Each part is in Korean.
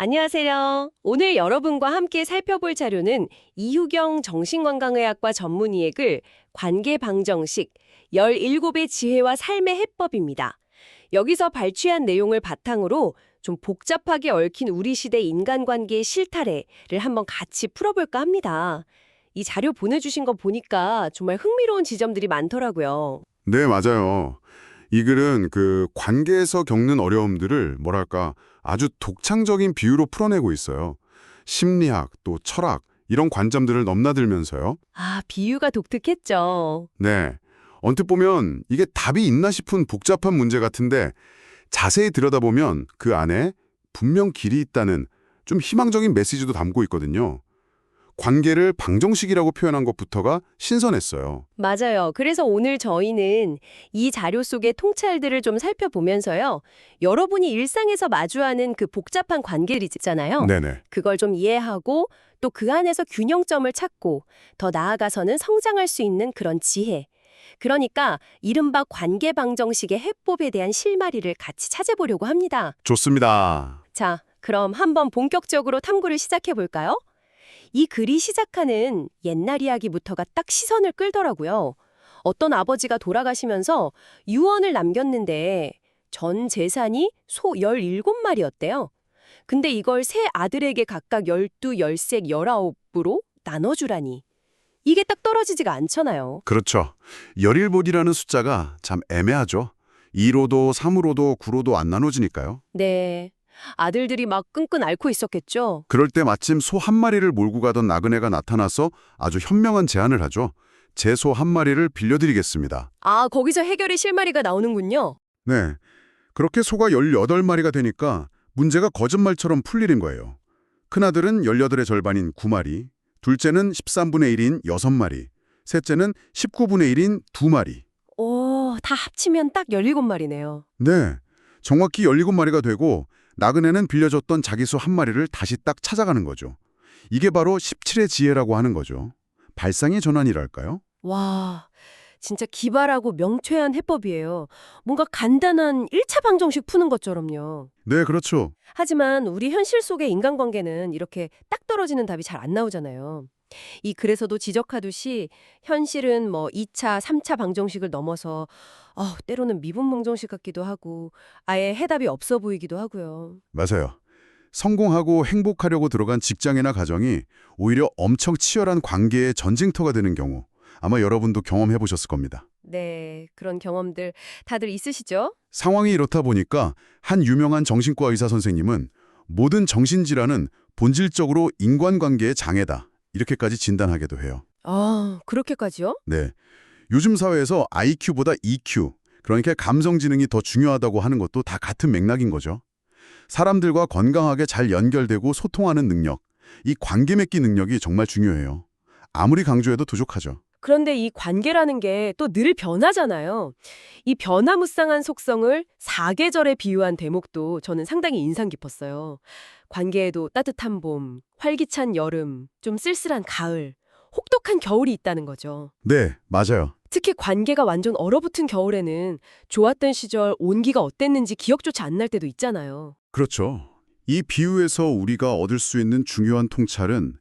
안녕하세요. 오늘 여러분과 함께 살펴볼 자료는 이후경 정신건강의학과 전문의액을 관계방정식 17의 지혜와 삶의 해법입니다. 여기서 발췌한 내용을 바탕으로 좀 복잡하게 얽힌 우리 시대 인간관계의 실타래를 한번 같이 풀어볼까 합니다. 이 자료 보내주신 거 보니까 정말 흥미로운 지점들이 많더라고요. 네, 맞아요. 이 글은 그 관계에서 겪는 어려움들을 아주 독창적인 비유로 풀어내고 있어요. 심리학, 또 철학, 이런 관점들을 넘나들면서요. 아, 비유가 독특했죠. 네. 언뜻 보면 이게 답이 있나 싶은 복잡한 문제 같은데 자세히 들여다보면 그 안에 분명 길이 있다는 좀 희망적인 메시지도 담고 있거든요. 관계를 방정식이라고 표현한 것부터가 신선했어요. 맞아요. 그래서 오늘 저희는 이 자료 속의 통찰들을 좀 살펴보면서요. 여러분이 일상에서 마주하는 그 복잡한 관계들 있잖아요. 네네. 그걸 좀 이해하고 또 그 안에서 균형점을 찾고 더 나아가서는 성장할 수 있는 그런 지혜. 그러니까 이른바 관계 방정식의 해법에 대한 실마리를 같이 찾아보려고 합니다. 좋습니다. 자, 그럼 한번 본격적으로 탐구를 시작해 볼까요? 이 글이 시작하는 옛날 이야기부터가 딱 시선을 끌더라고요. 어떤 아버지가 돌아가시면서 유언을 남겼는데 전 재산이 소 17마리였대요. 근데 이걸 세 아들에게 각각 12, 13, 19으로 나눠주라니. 이게 딱 떨어지지가 않잖아요. 그렇죠. 17이라는 숫자가 참 애매하죠. 2로도 3으로도 9로도 안 나눠지니까요. 네. 아들들이 막 끙끙 앓고 있었겠죠. 그럴 때 마침 소 한 마리를 몰고 가던 나그네가 나타나서 아주 현명한 제안을 하죠. 제 소 한 마리를 빌려드리겠습니다. 아, 거기서 해결의 실마리가 나오는군요. 네. 그렇게 소가 18마리가 되니까 문제가 거짓말처럼 풀리는 거예요. 큰아들은 18의 절반인 9마리, 둘째는 13분의 1인 6마리, 셋째는 19분의 1인 2마리. 오, 다 합치면 딱 17마리네요. 네. 정확히 17마리가 되고 나그네는 빌려줬던 자기 소 한 마리를 다시 딱 찾아가는 거죠. 이게 바로 17의 지혜라고 하는 거죠. 발상의 전환이랄까요? 와, 진짜 기발하고 명쾌한 해법이에요. 뭔가 간단한 1차 방정식 푸는 것처럼요. 네, 그렇죠. 하지만 우리 현실 속의 인간관계는 이렇게 딱 떨어지는 답이 잘 안 나오잖아요. 이 글에서도 지적하듯이 현실은 뭐 2차, 3차 방정식을 넘어서 때로는 미분 방정식 같기도 하고 아예 해답이 없어 보이기도 하고요. 맞아요. 성공하고 행복하려고 들어간 직장이나 가정이 오히려 엄청 치열한 관계의 전쟁터가 되는 경우 아마 여러분도 경험해 보셨을 겁니다. 네, 그런 경험들 다들 있으시죠? 상황이 이렇다 보니까 한 유명한 정신과 의사 선생님은 모든 정신질환은 본질적으로 인간관계의 장애다. 이렇게까지 진단하기도 해요. 아, 그렇게까지요? 네. 요즘 사회에서 IQ보다 EQ, 그러니까 감성 지능이 더 중요하다고 하는 것도 다 같은 맥락인 거죠. 사람들과 건강하게 잘 연결되고 소통하는 능력, 이 관계 맺기 능력이 정말 중요해요. 아무리 강조해도 부족하죠. 그런데 이 관계라는 게 또 늘 변하잖아요. 이 변화무쌍한 속성을 사계절에 비유한 대목도 저는 상당히 인상 깊었어요. 관계에도 따뜻한 봄, 활기찬 여름, 좀 쓸쓸한 가을, 혹독한 겨울이 있다는 거죠. 네, 맞아요. 특히 관계가 완전 얼어붙은 겨울에는 좋았던 시절 온기가 어땠는지 기억조차 안 날 때도 있잖아요. 그렇죠. 이 비유에서 우리가 얻을 수 있는 중요한 통찰은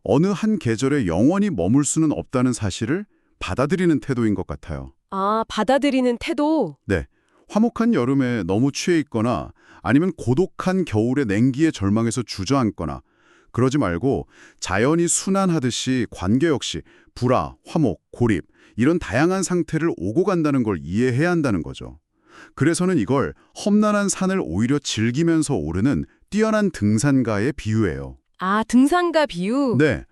어느 한 계절에 영원히 머물 수는 없다는 사실을 받아들이는 태도인 것 같아요. 아, 받아들이는 태도? 네, 화목한 여름에 너무 취해 있거나 아니면 고독한 겨울에 냉기에 절망해서 주저앉거나 그러지 말고 자연이 순환하듯이 관계 역시 불화, 화목, 고립 이런 다양한 상태를 오고 간다는 걸 이해해야 한다는 거죠. 그래서는 이걸 험난한 산을 오히려 즐기면서 오르는 뛰어난 등산가의 비유예요. 아, 등산가 비유? 네,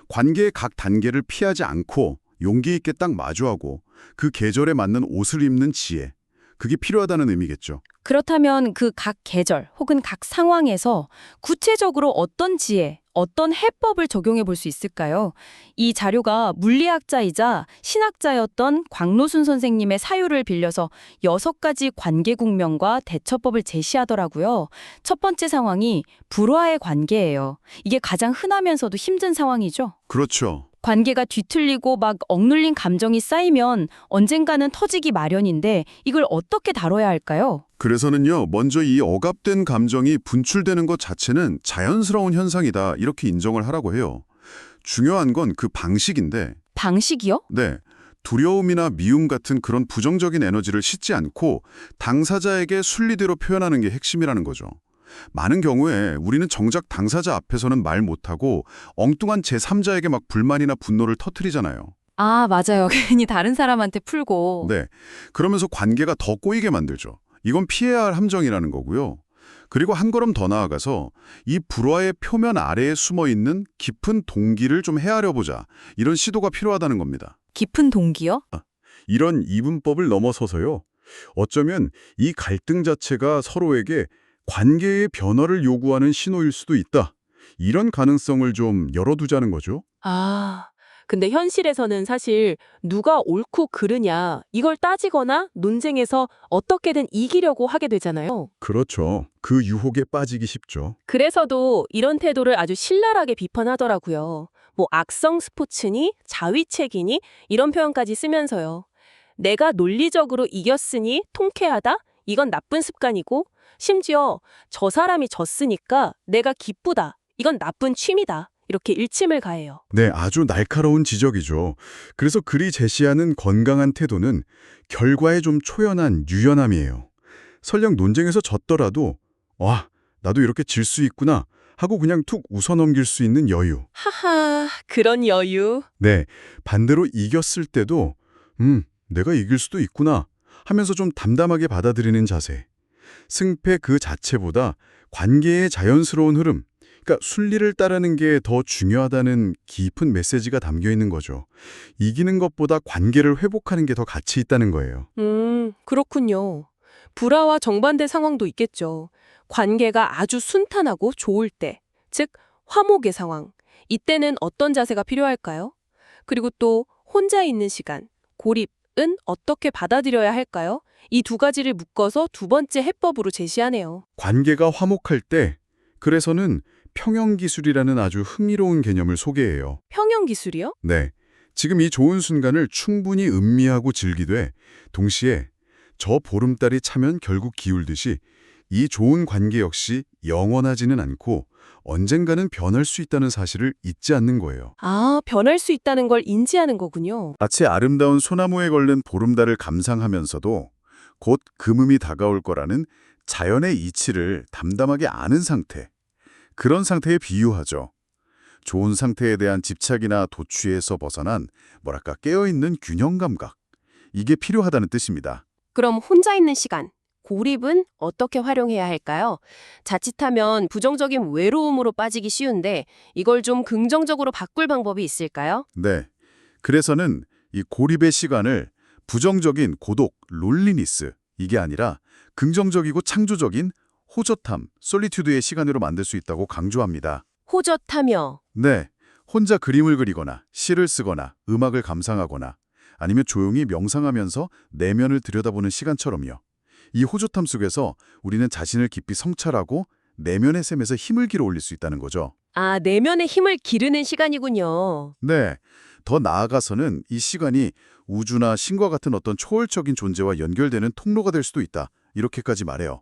관계의 각 단계를 피하지 않고 용기 있게 딱 마주하고 그 계절에 맞는 옷을 입는 지혜, 그게 필요하다는 의미겠죠. 그렇다면 그 각 계절 혹은 각 상황에서 구체적으로 어떤 지혜, 어떤 해법을 적용해 볼 수 있을까요? 이 자료가 물리학자이자 신학자였던 광노순 선생님의 사유를 빌려서 6가지 관계 국면과 대처법을 제시하더라고요. 첫 번째 상황이 불화의 관계예요. 이게 가장 흔하면서도 힘든 상황이죠. 그렇죠. 관계가 뒤틀리고 막 억눌린 감정이 쌓이면 언젠가는 터지기 마련인데 이걸 어떻게 다뤄야 할까요? 그래서는요, 먼저 이 억압된 감정이 분출되는 것 자체는 자연스러운 현상이다, 이렇게 인정을 하라고 해요. 중요한 건 그 방식인데, 방식이요? 네, 두려움이나 미움 같은 그런 부정적인 에너지를 싣지 않고 당사자에게 순리대로 표현하는 게 핵심이라는 거죠. 많은 경우에 우리는 정작 당사자 앞에서는 말 못하고 엉뚱한 제3자에게 막 불만이나 분노를 터뜨리잖아요. 아, 맞아요. 괜히 다른 사람한테 풀고. 네, 그러면서 관계가 더 꼬이게 만들죠. 이건 피해야 할 함정이라는 거고요. 그리고 한 걸음 더 나아가서 이 불화의 표면 아래에 숨어 있는 깊은 동기를 좀 헤아려 보자. 이런 시도가 필요하다는 겁니다. 깊은 동기요? 이런 이분법을 넘어서서요. 어쩌면 이 갈등 자체가 서로에게 관계의 변화를 요구하는 신호일 수도 있다. 이런 가능성을 좀 열어두자는 거죠. 아, 근데 현실에서는 사실 누가 옳고 그르냐 이걸 따지거나 논쟁에서 어떻게든 이기려고 하게 되잖아요. 그렇죠. 그 유혹에 빠지기 쉽죠. 그래서도 이런 태도를 아주 신랄하게 비판하더라고요. 뭐 악성 스포츠니 자위책이니 이런 표현까지 쓰면서요. 내가 논리적으로 이겼으니 통쾌하다? 이건 나쁜 습관이고 심지어 저 사람이 졌으니까 내가 기쁘다. 이건 나쁜 취미다. 이렇게 일침을 가해요. 네, 아주 날카로운 지적이죠. 그래서 글이 제시하는 건강한 태도는 결과에 좀 초연한 유연함이에요. 설령 논쟁에서 졌더라도 와, 나도 이렇게 질 수 있구나 하고 그냥 툭 웃어넘길 수 있는 여유. 하하, 그런 여유. 네, 반대로 이겼을 때도 내가 이길 수도 있구나 하면서 좀 담담하게 받아들이는 자세. 승패 그 자체보다 관계의 자연스러운 흐름, 그러니까 순리를 따르는 게 더 중요하다는 깊은 메시지가 담겨 있는 거죠. 이기는 것보다 관계를 회복하는 게 더 가치 있다는 거예요. 그렇군요. 불화와 정반대 상황도 있겠죠. 관계가 아주 순탄하고 좋을 때, 즉 화목의 상황. 이때는 어떤 자세가 필요할까요? 그리고 또 혼자 있는 시간, 고립은 어떻게 받아들여야 할까요? 이 두 가지를 묶어서 두 번째 해법으로 제시하네요. 관계가 화목할 때, 그래서는 평형기술이라는 아주 흥미로운 개념을 소개해요. 평형 기술이요? 네, 지금 이 좋은 순간을 충분히 음미하고 즐기되 동시에 저 보름달이 차면 결국 기울듯이 이 좋은 관계 역시 영원하지는 않고 언젠가는 변할 수 있다는 사실을 잊지 않는 거예요. 아, 변할 수 있다는 걸 인지하는 거군요. 마치 아름다운 소나무에 걸린 보름달을 감상하면서도 곧 금음이 다가올 거라는 자연의 이치를 담담하게 아는 상태. 그런 상태에 비유하죠. 좋은 상태에 대한 집착이나 도취에서 벗어난 뭐랄까 깨어있는 균형 감각. 이게 필요하다는 뜻입니다. 그럼 혼자 있는 시간, 고립은 어떻게 활용해야 할까요? 자칫하면 부정적인 외로움으로 빠지기 쉬운데 이걸 좀 긍정적으로 바꿀 방법이 있을까요? 네. 그래서는 이 고립의 시간을 부정적인 고독, 롤리니스 이게 아니라 긍정적이고 창조적인 호젓함, 솔리튜드의 시간으로 만들 수 있다고 강조합니다. 호젓하며 네. 혼자 그림을 그리거나 시를 쓰거나 음악을 감상하거나 아니면 조용히 명상하면서 내면을 들여다보는 시간처럼요. 이 호젓함 속에서 우리는 자신을 깊이 성찰하고 내면의 샘에서 힘을 길어 올릴 수 있다는 거죠. 아, 내면의 힘을 기르는 시간이군요. 네. 더 나아가서는 이 시간이 우주나 신과 같은 어떤 초월적인 존재와 연결되는 통로가 될 수도 있다. 이렇게까지 말해요.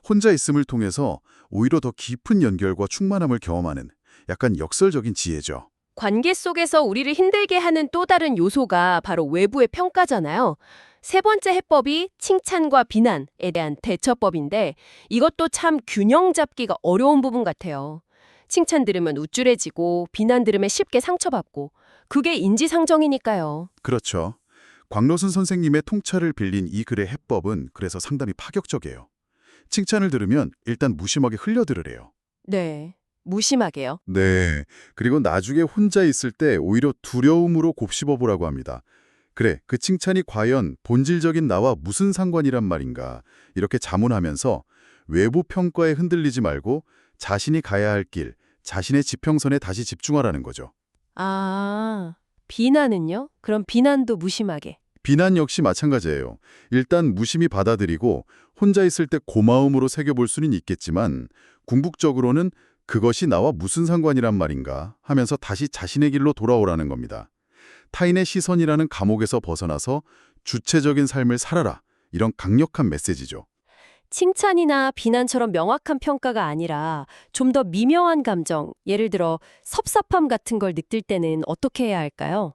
혼자 있음을 통해서 오히려 더 깊은 연결과 충만함을 경험하는 약간 역설적인 지혜죠. 관계 속에서 우리를 힘들게 하는 또 다른 요소가 바로 외부의 평가잖아요. 세 번째 해법이 칭찬과 비난에 대한 대처법인데 이것도 참 균형 잡기가 어려운 부분 같아요. 칭찬 들으면 우쭐해지고 비난 들으면 쉽게 상처받고 그게 인지상정이니까요. 그렇죠. 광로순 선생님의 통찰을 빌린 이 글의 해법은 그래서 상당히 파격적이에요. 칭찬을 들으면 일단 무심하게 흘려들으래요. 네, 무심하게요. 네. 그리고 나중에 혼자 있을 때 오히려 두려움으로 곱씹어보라고 합니다. 그래, 그 칭찬이 과연 본질적인 나와 무슨 상관이란 말인가 이렇게 자문하면서 외부 평가에 흔들리지 말고 자신이 가야 할 길, 자신의 지평선에 다시 집중하라는 거죠. 아, 비난은요? 그럼 비난도 무심하게. 비난 역시 마찬가지예요. 일단 무심히 받아들이고 혼자 있을 때 고마움으로 새겨볼 수는 있겠지만 궁극적으로는 그것이 나와 무슨 상관이란 말인가 하면서 다시 자신의 길로 돌아오라는 겁니다. 타인의 시선이라는 감옥에서 벗어나서 주체적인 삶을 살아라. 이런 강력한 메시지죠. 칭찬이나 비난처럼 명확한 평가가 아니라 좀 더 미묘한 감정, 예를 들어 섭섭함 같은 걸 느낄 때는 어떻게 해야 할까요?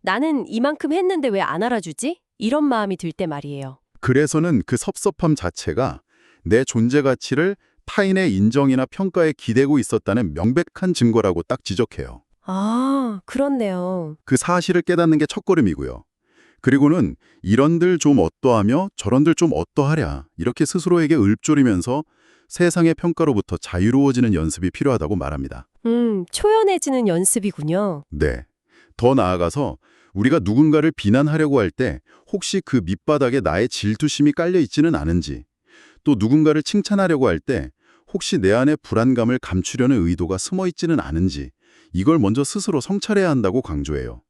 나는 이만큼 했는데 왜 안 알아주지? 이런 마음이 들 때 말이에요. 그래서는 그 섭섭함 자체가 내 존재 가치를 타인의 인정이나 평가에 기대고 있었다는 명백한 증거라고 딱 지적해요. 아, 그렇네요. 그 사실을 깨닫는 게 첫걸음이고요. 그리고는 이런들 좀 어떠하며 저런들 좀 어떠하랴 이렇게 스스로에게 읊조리면서 세상의 평가로부터 자유로워지는 연습이 필요하다고 말합니다. 초연해지는 연습이군요. 네. 더 나아가서 우리가 누군가를 비난하려고 할 때 혹시 그 밑바닥에 나의 질투심이 깔려 있지는 않은지, 또 누군가를 칭찬하려고 할 때 혹시 내 안에 불안감을 감추려는 의도가 숨어 있지는 않은지 이걸 먼저 스스로 성찰해야 한다고 강조해요.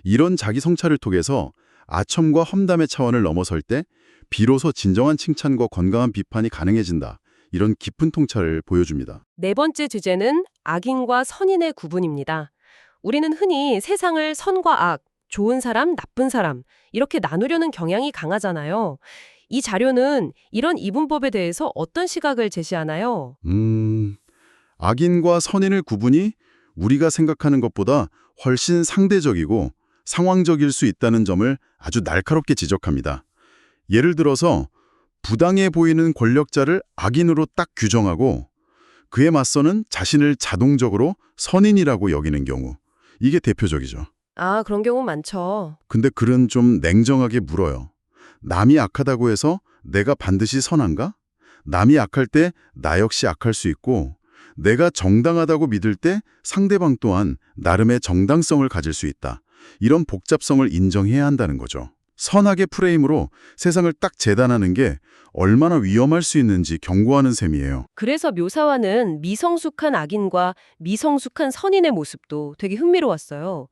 이런 자기 성찰을 통해서 아첨과 험담의 차원을 넘어설 때 비로소 진정한 칭찬과 건강한 비판이 가능해진다. 이런 깊은 통찰을 보여줍니다. 네 번째 주제는 악인과 선인의 구분입니다. 우리는 흔히 세상을 선과 악, 좋은 사람, 나쁜 사람 이렇게 나누려는 경향이 강하잖아요. 이 자료는 이런 이분법에 대해서 어떤 시각을 제시하나요? 악인과 선인의 구분이 우리가 생각하는 것보다 훨씬 상대적이고 상황적일 수 있다는 점을 아주 날카롭게 지적합니다. 예를 들어서 부당해 보이는 권력자를 악인으로 딱 규정하고 그에 맞서는 자신을 자동적으로 선인이라고 여기는 경우. 이게 대표적이죠. 아, 그런 경우 많죠. 근데 글은 좀 냉정하게 물어요. 남이 악하다고 해서 내가 반드시 선한가? 남이 악할 때 나 역시 악할 수 있고 내가 정당하다고 믿을 때 상대방 또한 나름의 정당성을 가질 수 있다. 이런 복잡성을 인정해야 한다는 거죠. 선악의 프레임으로 세상을 딱 재단하는 게 얼마나 위험할 수 있는지 경고하는 셈이에요. 그래서 묘사와는 미성숙한 악인과 미성숙한 선인의 모습도 되게 흥미로웠어요.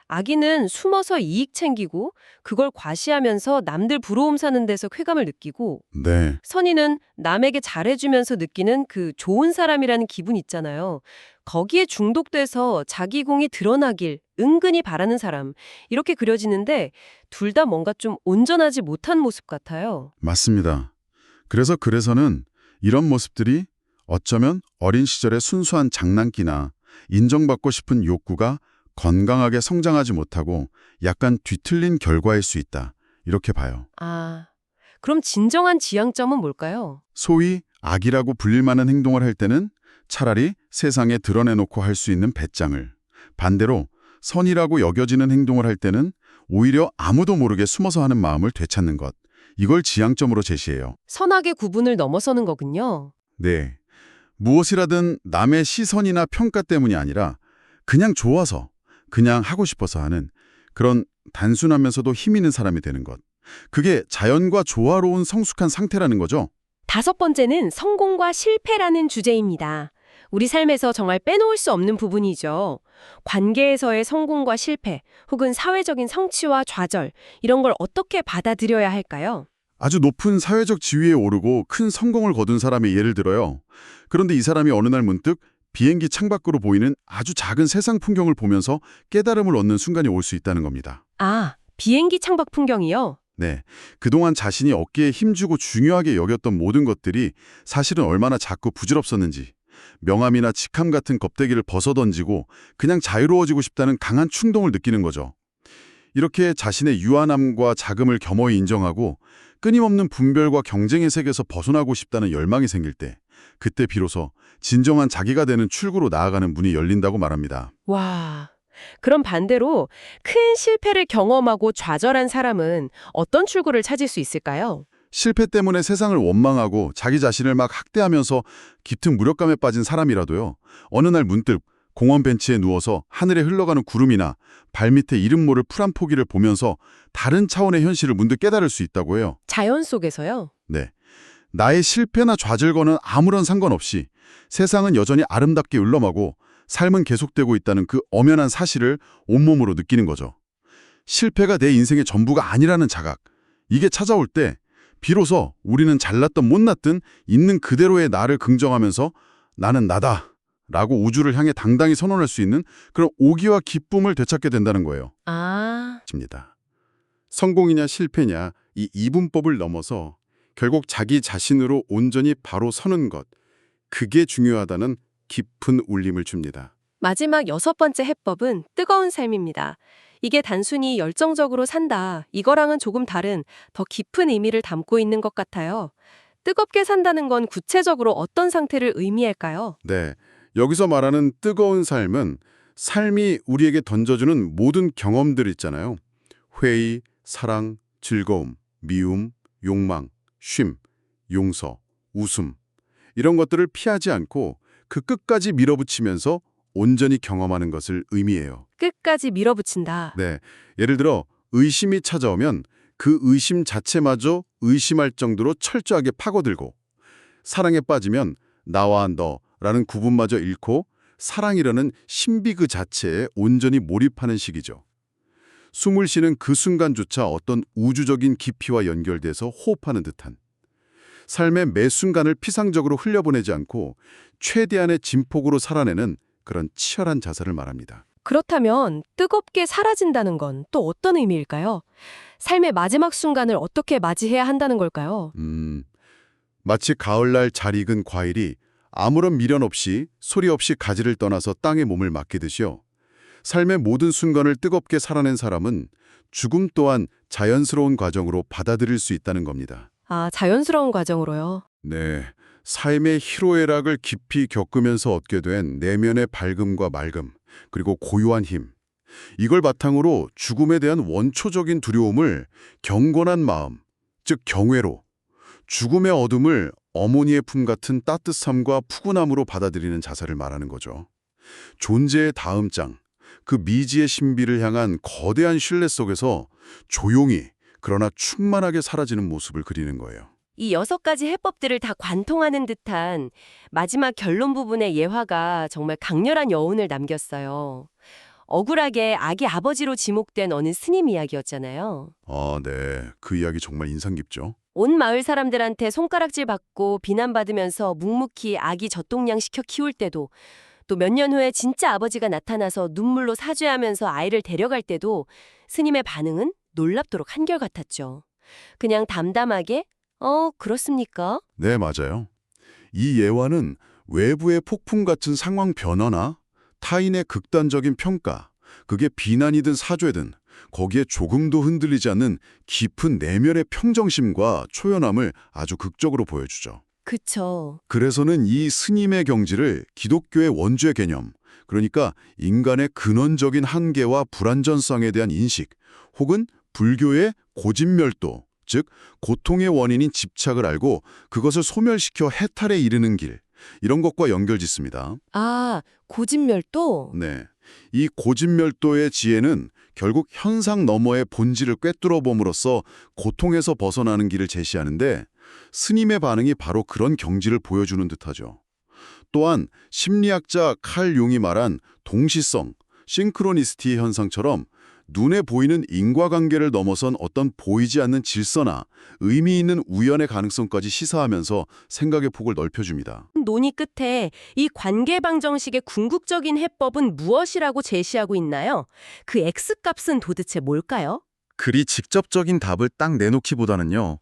악인은 숨어서 이익 챙기고 그걸 과시하면서 남들 부러움 사는 데서 쾌감을 느끼고 네, 선인은 남에게 잘해주면서 느끼는 그 좋은 사람이라는 기분 있잖아요. 거기에 중독돼서 자기 공이 드러나길 은근히 바라는 사람 이렇게 그려지는데 둘 다 뭔가 좀 온전하지 못한 모습 같아요. 맞습니다. 그래서는 이런 모습들이 어쩌면 어린 시절의 순수한 장난기나 인정받고 싶은 욕구가 건강하게 성장하지 못하고 약간 뒤틀린 결과일 수 있다. 이렇게 봐요. 아, 그럼 진정한 지향점은 뭘까요? 소위 악이라고 불릴 만한 행동을 할 때는 차라리 세상에 드러내놓고 할 수 있는 배짱을, 반대로 선이라고 여겨지는 행동을 할 때는 오히려 아무도 모르게 숨어서 하는 마음을 되찾는 것. 이걸 지향점으로 제시해요. 선악의 구분을 넘어서는 거군요. 네. 무엇이라든 남의 시선이나 평가 때문이 아니라 그냥 좋아서, 그냥 하고 싶어서 하는 그런 단순하면서도 힘 있는 사람이 되는 것. 그게 자연과 조화로운 성숙한 상태라는 거죠. 다섯 번째는 성공과 실패라는 주제입니다. 우리 삶에서 정말 빼놓을 수 없는 부분이죠. 관계에서의 성공과 실패, 혹은 사회적인 성취와 좌절, 이런 걸 어떻게 받아들여야 할까요? 아주 높은 사회적 지위에 오르고 큰 성공을 거둔 사람의 예를 들어요. 그런데 이 사람이 어느 날 문득 비행기 창밖으로 보이는 아주 작은 세상 풍경을 보면서 깨달음을 얻는 순간이 올 수 있다는 겁니다. 아, 비행기 창밖 풍경이요? 네, 그동안 자신이 어깨에 힘주고 중요하게 여겼던 모든 것들이 사실은 얼마나 작고 부질없었는지, 명함이나 직함 같은 겁대기를 벗어던지고 그냥 자유로워지고 싶다는 강한 충동을 느끼는 거죠. 이렇게 자신의 유한함과 자금을 겸허히 인정하고 끊임없는 분별과 경쟁의 세계에서 벗어나고 싶다는 열망이 생길 때, 그때 비로소 진정한 자기가 되는 출구로 나아가는 문이 열린다고 말합니다. 와, 그럼 반대로 큰 실패를 경험하고 좌절한 사람은 어떤 출구를 찾을 수 있을까요? 실패 때문에 세상을 원망하고 자기 자신을 막 학대하면서 깊은 무력감에 빠진 사람이라도요. 어느 날 문득 공원 벤치에 누워서 하늘에 흘러가는 구름이나 발밑에 이름 모를 푸른 포기를 보면서 다른 차원의 현실을 문득 깨달을 수 있다고 해요. 자연 속에서요? 네. 나의 실패나 좌절과는 아무런 상관없이 세상은 여전히 아름답게 흘러가고 삶은 계속되고 있다는 그 엄연한 사실을 온몸으로 느끼는 거죠. 실패가 내 인생의 전부가 아니라는 자각. 이게 찾아올 때 비로소 우리는 잘났든 못났든 있는 그대로의 나를 긍정하면서 나는 나다 라고 우주를 향해 당당히 선언할 수 있는 그런 오기와 기쁨을 되찾게 된다는 거예요. 아, 입니다. 성공이냐 실패냐 이 이분법을 넘어서 결국 자기 자신으로 온전히 바로 서는 것, 그게 중요하다는 깊은 울림을 줍니다. 마지막 6번째 해법은 뜨거운 삶입니다. 이게 단순히 열정적으로 산다, 이거랑은 조금 다른 더 깊은 의미를 담고 있는 것 같아요. 뜨겁게 산다는 건 구체적으로 어떤 상태를 의미할까요? 네, 여기서 말하는 뜨거운 삶은 삶이 우리에게 던져주는 모든 경험들 있잖아요. 회의, 사랑, 즐거움, 미움, 욕망, 쉼, 용서, 웃음 이런 것들을 피하지 않고 그 끝까지 밀어붙이면서 온전히 경험하는 것을 의미해요. 끝까지 밀어붙인다. 네, 예를 들어 의심이 찾아오면 그 의심 자체마저 의심할 정도로 철저하게 파고들고 사랑에 빠지면 나와 너라는 구분마저 잃고 사랑이라는 신비 그 자체에 온전히 몰입하는 시기죠. 숨을 쉬는 그 순간조차 어떤 우주적인 깊이와 연결돼서 호흡하는 듯한 삶의 매 순간을 피상적으로 흘려보내지 않고 최대한의 진폭으로 살아내는 그런 치열한 자세를 말합니다. 그렇다면 뜨겁게 사라진다는 건 또 어떤 의미일까요? 삶의 마지막 순간을 어떻게 맞이해야 한다는 걸까요? 마치 가을날 잘 익은 과일이 아무런 미련 없이 소리 없이 가지를 떠나서 땅에 몸을 맡기듯이요. 삶의 모든 순간을 뜨겁게 살아낸 사람은 죽음 또한 자연스러운 과정으로 받아들일 수 있다는 겁니다. 아, 자연스러운 과정으로요. 네, 삶의 희로애락을 깊이 겪으면서 얻게 된 내면의 밝음과 맑음, 그리고 고요한 힘. 이걸 바탕으로 죽음에 대한 원초적인 두려움을 경건한 마음, 즉 경외로, 죽음의 어둠을 어머니의 품 같은 따뜻함과 푸근함으로 받아들이는 자세를 말하는 거죠. 존재의 다음 장, 그 미지의 신비를 향한 거대한 신뢰 속에서 조용히 그러나 충만하게 사라지는 모습을 그리는 거예요. 이 6가지 해법들을 다 관통하는 듯한 마지막 결론 부분의 예화가 정말 강렬한 여운을 남겼어요. 억울하게 아기 아버지로 지목된 어느 스님 이야기였잖아요. 아, 네. 그 이야기 정말 인상 깊죠. 온 마을 사람들한테 손가락질 받고 비난받으면서 묵묵히 아기 젖동량 시켜 키울 때도, 또 몇 년 후에 진짜 아버지가 나타나서 눈물로 사죄하면서 아이를 데려갈 때도 스님의 반응은 놀랍도록 한결같았죠. 그냥 담담하게 그렇습니까? 네, 맞아요. 이 예화는 외부의 폭풍 같은 상황 변화나 타인의 극단적인 평가, 그게 비난이든 사죄든 거기에 조금도 흔들리지 않는 깊은 내면의 평정심과 초연함을 아주 극적으로 보여주죠. 그쵸. 그래서는 이 스님의 경지를 기독교의 원죄 개념, 그러니까 인간의 근원적인 한계와 불완전성에 대한 인식, 혹은 불교의 고진멸도, 즉 고통의 원인인 집착을 알고 그것을 소멸시켜 해탈에 이르는 길, 이런 것과 연결짓습니다. 아, 고진멸도? 네, 이 고진멸도의 지혜는 결국 현상 너머의 본질을 꿰뚫어 봄으로써 고통에서 벗어나는 길을 제시하는데 스님의 반응이 바로 그런 경지를 보여주는 듯하죠. 또한 심리학자 칼 융이 말한 동시성, 싱크로니시티 현상처럼 눈에 보이는 인과관계를 넘어선 어떤 보이지 않는 질서나 의미 있는 우연의 가능성까지 시사하면서 생각의 폭을 넓혀줍니다. 논의 끝에 이 관계방정식의 궁극적인 해법은 무엇이라고 제시하고 있나요? 그 X값은 도대체 뭘까요? 그리 직접적인 답을 딱 내놓기보다는요.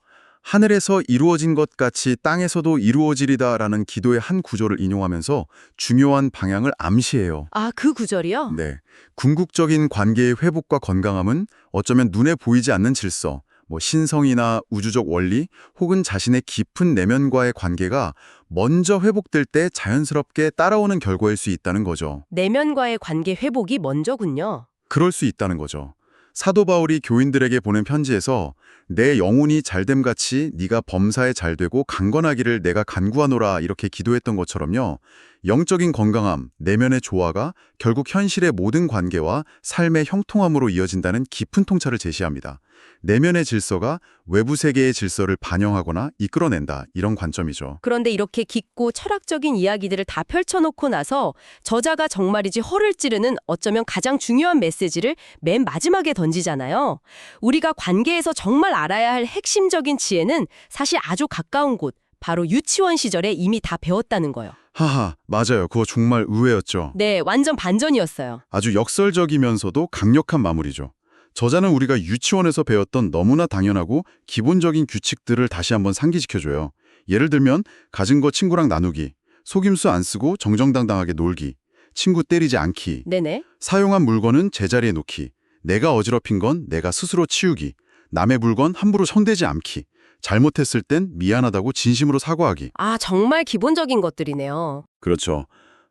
하늘에서 이루어진 것 같이 땅에서도 이루어지리다라는 기도의 한 구절을 인용하면서 중요한 방향을 암시해요. 아, 그 구절이요? 네, 궁극적인 관계의 회복과 건강함은 어쩌면 눈에 보이지 않는 질서, 신성이나 우주적 원리 혹은 자신의 깊은 내면과의 관계가 먼저 회복될 때 자연스럽게 따라오는 결과일 수 있다는 거죠. 내면과의 관계 회복이 먼저군요. 그럴 수 있다는 거죠. 사도 바울이 교인들에게 보낸 편지에서 내 영혼이 잘됨같이 네가 범사에 잘되고 강건하기를 내가 간구하노라 이렇게 기도했던 것처럼요. 영적인 건강함, 내면의 조화가 결국 현실의 모든 관계와 삶의 형통함으로 이어진다는 깊은 통찰을 제시합니다. 내면의 질서가 외부 세계의 질서를 반영하거나 이끌어낸다, 이런 관점이죠. 그런데 이렇게 깊고 철학적인 이야기들을 다 펼쳐놓고 나서 저자가 정말이지 허를 찌르는 어쩌면 가장 중요한 메시지를 맨 마지막에 던지잖아요. 우리가 관계에서 정말 알아야 할 핵심적인 지혜는 사실 아주 가까운 곳, 바로 유치원 시절에 이미 다 배웠다는 거예요. 하하, 맞아요. 그거 정말 의외였죠. 네, 완전 반전이었어요. 아주 역설적이면서도 강력한 마무리죠. 저자는 우리가 유치원에서 배웠던 너무나 당연하고 기본적인 규칙들을 다시 한번 상기시켜줘요. 예를 들면 가진 거 친구랑 나누기, 속임수 안 쓰고 정정당당하게 놀기, 친구 때리지 않기, 네네. 사용한 물건은 제자리에 놓기, 내가 어지럽힌 건 내가 스스로 치우기, 남의 물건 함부로 손대지 않기, 잘못했을 땐 미안하다고 진심으로 사과하기. 아, 정말 기본적인 것들이네요. 그렇죠.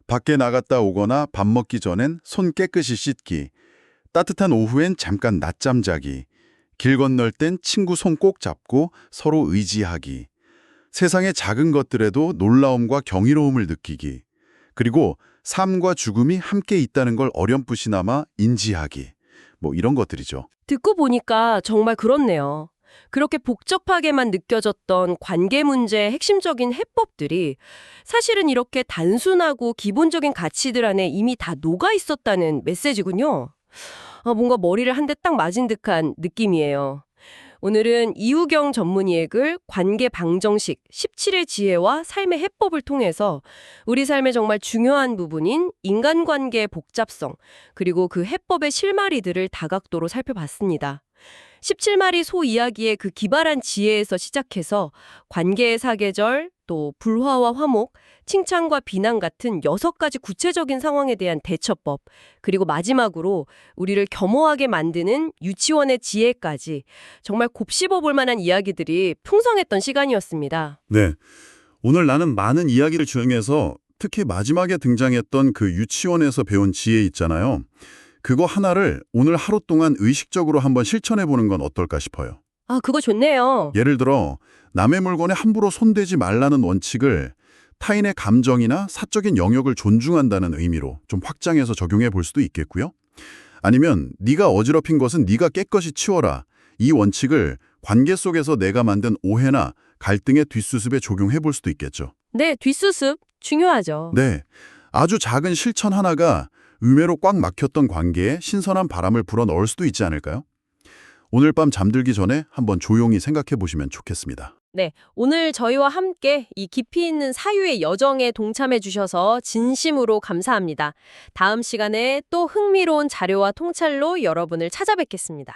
밖에 나갔다 오거나 밥 먹기 전엔 손 깨끗이 씻기, 따뜻한 오후엔 잠깐 낮잠 자기, 길 건널 땐 친구 손 꼭 잡고 서로 의지하기, 세상의 작은 것들에도 놀라움과 경이로움을 느끼기, 그리고 삶과 죽음이 함께 있다는 걸 어렴풋이나마 인지하기, 뭐 이런 것들이죠. 듣고 보니까 정말 그렇네요. 그렇게 복잡하게만 느껴졌던 관계 문제의 핵심적인 해법들이 사실은 이렇게 단순하고 기본적인 가치들 안에 이미 다 녹아 있었다는 메시지군요. 뭔가 머리를 한 대 딱 맞은 듯한 느낌이에요. 오늘은 이후경 전문의의 글 관계 방정식 17의 지혜와 삶의 해법을 통해서 우리 삶의 정말 중요한 부분인 인간관계의 복잡성 그리고 그 해법의 실마리들을 다각도로 살펴봤습니다. 17마리 소 이야기의 그 기발한 지혜에서 시작해서 관계의 사계절, 또 불화와 화목, 칭찬과 비난 같은 6가지 구체적인 상황에 대한 대처법, 그리고 마지막으로 우리를 겸허하게 만드는 유치원의 지혜까지 정말 곱씹어 볼 만한 이야기들이 풍성했던 시간이었습니다. 네. 오늘 나는 많은 이야기를 중에서 특히 마지막에 등장했던 그 유치원에서 배운 지혜 있잖아요. 그거 하나를 오늘 하루 동안 의식적으로 한번 실천해보는 건 어떨까 싶어요. 아, 그거 좋네요. 예를 들어 남의 물건에 함부로 손대지 말라는 원칙을 타인의 감정이나 사적인 영역을 존중한다는 의미로 좀 확장해서 적용해 볼 수도 있겠고요. 아니면 네가 어지럽힌 것은 네가 깨끗이 치워라. 이 원칙을 관계 속에서 내가 만든 오해나 갈등의 뒷수습에 적용해 볼 수도 있겠죠. 네, 뒷수습 중요하죠. 네, 아주 작은 실천 하나가 의외로 꽉 막혔던 관계에 신선한 바람을 불어넣을 수도 있지 않을까요? 오늘 밤 잠들기 전에 한번 조용히 생각해 보시면 좋겠습니다. 네, 오늘 저희와 함께 이 깊이 있는 사유의 여정에 동참해 주셔서 진심으로 감사합니다. 다음 시간에 또 흥미로운 자료와 통찰로 여러분을 찾아뵙겠습니다.